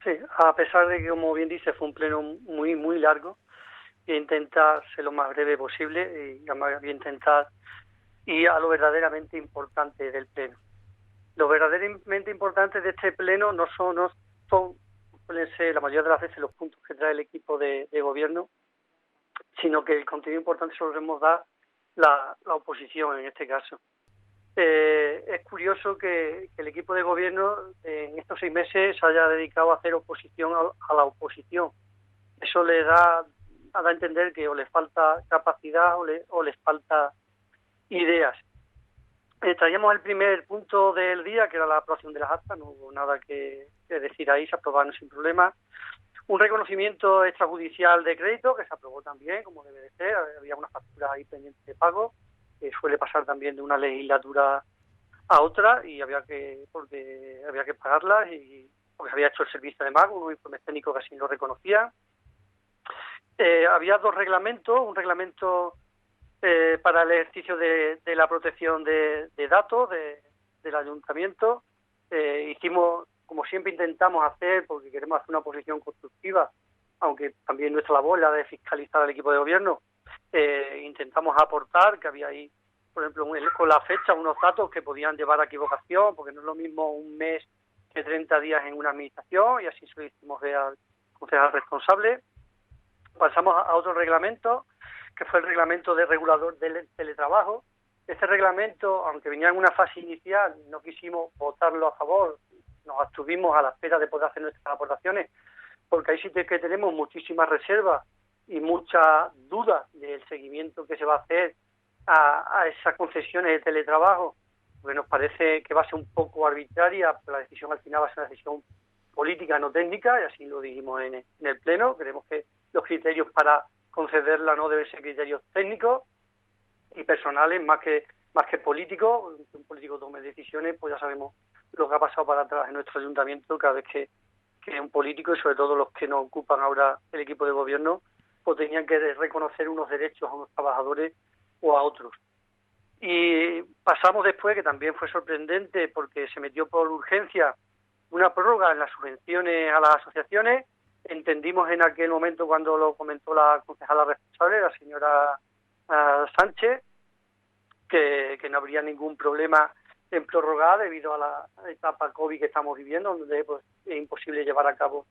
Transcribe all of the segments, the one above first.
Sí, a pesar de que, como bien dice, fue un pleno muy largo, voy a intentar ser lo más breve posible y además voy a intentar ir a lo verdaderamente importante del pleno. Lo verdaderamente importante de este pleno no son suelen ser la mayoría de las veces los puntos que trae el equipo de gobierno, sino que el contenido importante se lo debemos dar la oposición en este caso. Es curioso que el equipo de gobierno en estos 6 meses se haya dedicado a hacer oposición a la oposición. Eso le da a entender que o les falta capacidad o les falta ideas. Traíamos el primer punto del día, que era la aprobación de las actas, no hubo nada que decir ahí, se aprobaron sin problema. Un reconocimiento extrajudicial de crédito, que se aprobó también, como debe de ser, había una factura ahí pendiente de pago, que suele pasar también de una legislatura a otra y había que pagarlas y porque se había hecho el servicio de mago, un informe técnico que así lo reconocía. Había dos reglamentos, un reglamento para el ejercicio de la protección de datos del ayuntamiento. Hicimos, como siempre intentamos hacer, porque queremos hacer una posición constructiva, aunque también nuestra labor es la de fiscalizar al equipo de gobierno, intentamos aportar, que había ahí, por ejemplo, con la fecha, unos datos que podían llevar a equivocación, porque no es lo mismo un mes que 30 días en una administración, y así se lo hicimos ver al concejal responsable. Pasamos a otro reglamento, que fue el reglamento de regulador del teletrabajo. Este reglamento, aunque venía en una fase inicial, no quisimos votarlo a favor, nos abstuvimos a la espera de poder hacer nuestras aportaciones, porque ahí sí que tenemos muchísimas reservas y muchas dudas del seguimiento que se va a hacer a esas concesiones de teletrabajo, porque nos parece que va a ser un poco arbitraria, pero la decisión al final va a ser una decisión política, no técnica, y así lo dijimos en el Pleno. Creemos que los criterios para concederla no deben ser criterios técnicos y personales más que políticos. Un político tome decisiones, pues ya sabemos lo que ha pasado para atrás en nuestro ayuntamiento cada vez que un político, y sobre todo los que nos ocupan ahora el equipo de gobierno, pues tenían que reconocer unos derechos a unos trabajadores o a otros. Y pasamos después, que también fue sorprendente porque se metió por urgencia, una prórroga en las subvenciones a las asociaciones. Entendimos en aquel momento, cuando lo comentó la concejala responsable, la señora Sánchez, que no habría ningún problema en prorrogar debido a la etapa COVID que estamos viviendo, donde pues, es imposible llevar a cabo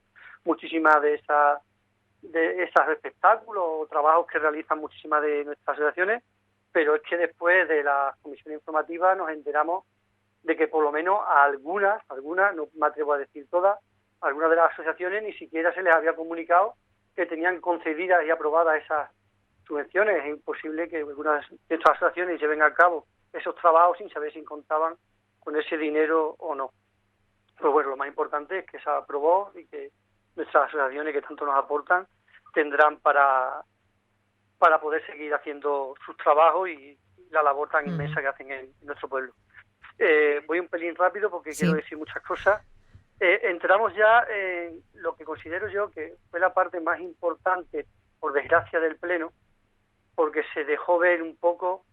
muchísimas de esas espectáculos o trabajos que realizan muchísimas de nuestras asociaciones. Pero es que después de la comisión informativa nos enteramos de que por lo menos a algunas, no me atrevo a decir todas, algunas de las asociaciones ni siquiera se les había comunicado que tenían concedidas y aprobadas esas subvenciones. Es imposible que algunas de estas asociaciones lleven a cabo esos trabajos sin saber si contaban con ese dinero o no. Pues bueno, lo más importante es que se aprobó y que nuestras asociaciones, que tanto nos aportan, tendrán para poder seguir haciendo sus trabajos y la labor tan inmensa que hacen en nuestro pueblo. Voy un pelín rápido porque quiero decir muchas cosas. Entramos ya en lo que considero yo que fue la parte más importante, por desgracia, del Pleno, porque se dejó ver un poco,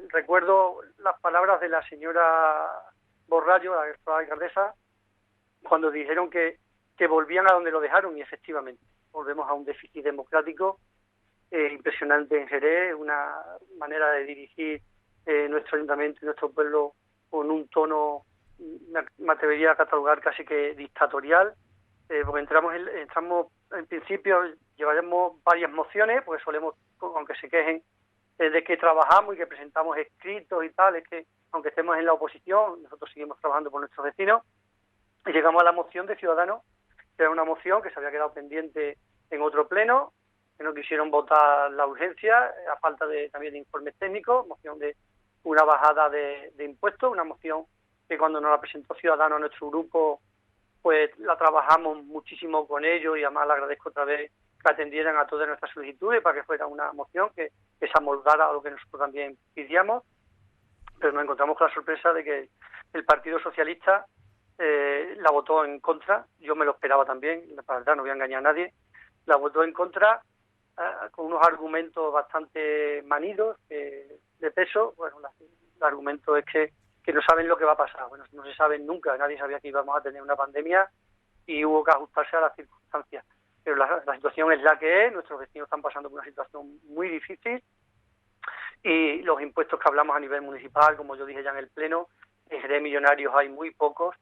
recuerdo las palabras de la señora Borrallo, la actual alcaldesa, cuando dijeron que volvían a donde lo dejaron, y efectivamente volvemos a un déficit democrático impresionante en Jerez, una manera de dirigir nuestro ayuntamiento y nuestro pueblo con un tono, me atrevería a catalogar casi que dictatorial, porque entramos en principio, llevaremos varias mociones, porque solemos, aunque se quejen de que trabajamos y que presentamos escritos y tal, es que aunque estemos en la oposición, nosotros seguimos trabajando por nuestros vecinos, y llegamos a la moción de Ciudadanos, que era una moción que se había quedado pendiente en otro pleno, que no quisieron votar la urgencia, a falta también de informes técnicos, moción de una bajada de impuestos, una moción que cuando nos la presentó Ciudadanos a nuestro grupo, pues la trabajamos muchísimo con ellos, y además le agradezco otra vez que atendieran a todas nuestras solicitudes para que fuera una moción que se amoldara a lo que nosotros también pedíamos. Pero nos encontramos con la sorpresa de que el Partido Socialista la votó en contra. Yo me lo esperaba también, la verdad, no voy a engañar a nadie. La votó en contra con unos argumentos bastante manidos, de peso. Bueno, el argumento es que que no saben lo que va a pasar. Bueno, no se sabe nunca, nadie sabía que íbamos a tener una pandemia y hubo que ajustarse a las circunstancias. Pero la situación es la que es, nuestros vecinos están pasando por una situación muy difícil y los impuestos que hablamos a nivel municipal, como yo dije ya en el Pleno, en Jerez millonarios hay muy pocos,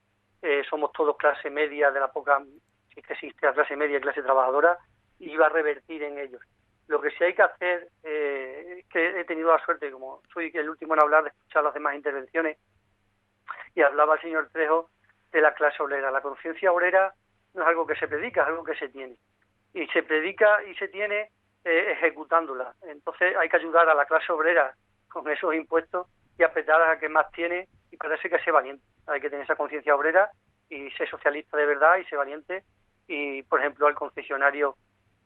somos todos clase media, de la poca, si es que existe la clase media y clase trabajadora, y iba a revertir en ellos. Lo que sí hay que hacer, es que he tenido la suerte, como soy el último en hablar, de escuchar las demás intervenciones, y hablaba el señor Trejo de la clase obrera. La conciencia obrera no es algo que se predica, es algo que se tiene. Y se predica y se tiene ejecutándola. Entonces hay que ayudar a la clase obrera con esos impuestos y apretar a la que más tiene, y parece que sea valiente. Hay que tener esa conciencia obrera y ser socialista de verdad y ser valiente. Y, por ejemplo, al concesionario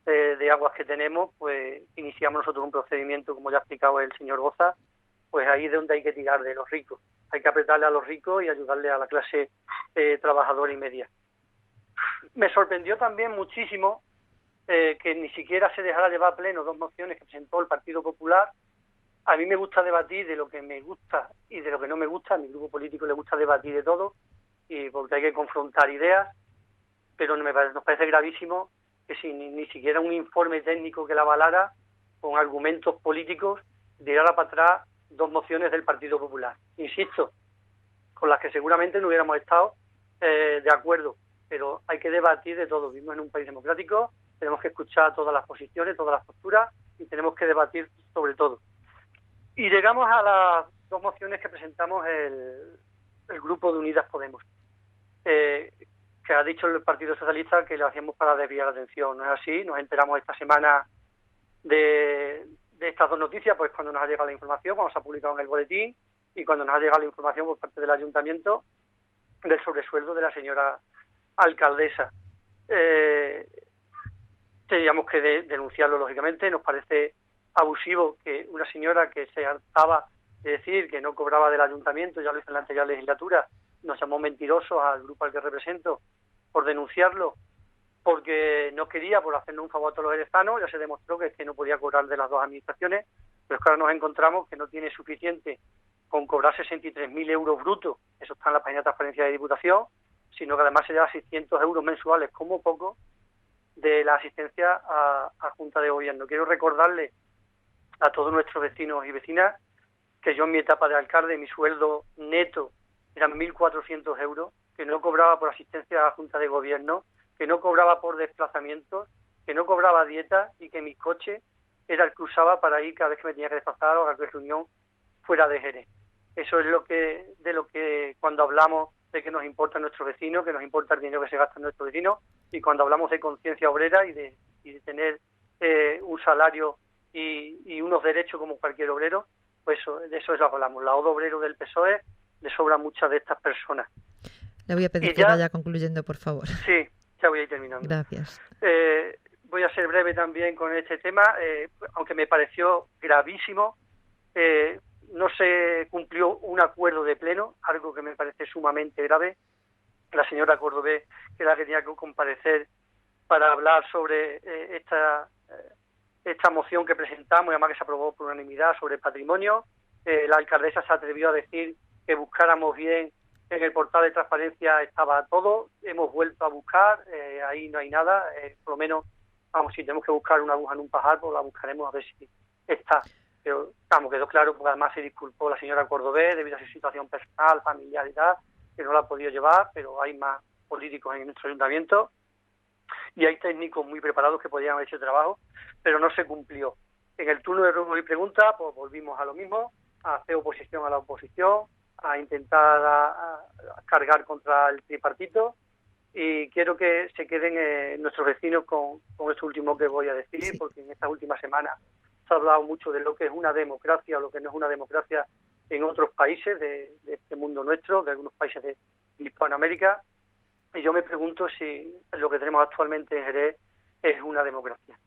de aguas que tenemos, pues iniciamos nosotros un procedimiento, como ya ha explicado el señor Boza, pues ahí es donde hay que tirar de los ricos. Hay que apretarle a los ricos y ayudarle a la clase trabajadora y media. Me sorprendió también muchísimo que ni siquiera se dejara llevar a pleno dos mociones que presentó el Partido Popular. A mí me gusta debatir de lo que me gusta y de lo que no me gusta. A mi grupo político le gusta debatir de todo, y porque hay que confrontar ideas, pero nos parece gravísimo que sin ni siquiera un informe técnico que la avalara, con argumentos políticos, tirara para atrás dos mociones del Partido Popular. Insisto, con las que seguramente no hubiéramos estado de acuerdo, pero hay que debatir de todo. Vivimos en un país democrático, tenemos que escuchar todas las posiciones, todas las posturas, y tenemos que debatir sobre todo. Y llegamos a las dos mociones que presentamos el grupo de Unidas Podemos, que ha dicho el Partido Socialista que lo hacíamos para desviar la atención. No es así. Nos enteramos esta semana de estas dos noticias, pues cuando nos ha llegado la información, cuando se ha publicado en el boletín, y cuando nos ha llegado la información por parte del Ayuntamiento del sobresueldo de la señora alcaldesa. Teníamos que denunciarlo, lógicamente. Nos parece abusivo que una señora que se hartaba de decir que no cobraba del Ayuntamiento, ya lo hizo en la anterior legislatura, nos llamó mentirosos al grupo al que represento por denunciarlo, porque no quería, por hacernos un favor a todos los jerezanos. Ya se demostró que es que no podía cobrar de las dos administraciones, pero es que ahora nos encontramos que no tiene suficiente con cobrar 63.000 euros brutos, eso está en la página de transparencia de Diputación, sino que además se lleva 600 euros mensuales, como poco, de la asistencia a Junta de Gobierno. Quiero recordarle a todos nuestros vecinos y vecinas que yo en mi etapa de alcalde, mi sueldo neto eran 1.400 euros, que no cobraba por asistencia a la Junta de Gobierno, que no cobraba por desplazamientos, que no cobraba dieta, y que mi coche era el que usaba para ir cada vez que me tenía que desplazar a cualquier reunión fuera de Jerez. Eso es de lo que cuando hablamos de que nos importa nuestro vecino, que nos importa el dinero que se gasta en nuestro vecino, y cuando hablamos de conciencia obrera y de tener un salario y unos derechos como cualquier obrero, pues de eso es lo que hablamos. La oda obrero del PSOE le sobra muchas de estas personas. Le voy a pedir que vaya concluyendo, por favor. Sí, ya voy a ir terminando. Gracias. Voy a ser breve también con este tema, aunque me pareció gravísimo. No se cumplió un acuerdo de pleno, algo que me parece sumamente grave. La señora Cordobés, que era la que tenía que comparecer para hablar sobre esta moción que presentamos, y además que se aprobó por unanimidad, sobre patrimonio. La alcaldesa se atrevió a decir que buscáramos bien. En el portal de transparencia estaba todo. Hemos vuelto a buscar, ahí no hay nada. Por lo menos, vamos, si tenemos que buscar una aguja en un pajar, pues la buscaremos a ver si está. Pero, vamos, quedó claro, porque además se disculpó la señora Cordobés debido a su situación personal, familiar y tal, que no la ha podido llevar, pero hay más políticos en nuestro ayuntamiento y hay técnicos muy preparados que podrían haber hecho el trabajo, pero no se cumplió. En el turno de preguntas y preguntas, pues volvimos a lo mismo, a hacer oposición a la oposición, a intentar a cargar contra el tripartito, y quiero que se queden nuestros vecinos con esto último que voy a decir, sí. Porque en estas últimas semanas se ha hablado mucho de lo que es una democracia o lo que no es una democracia en otros países de este mundo nuestro, de algunos países de Hispanoamérica, y yo me pregunto si lo que tenemos actualmente en Jerez es una democracia.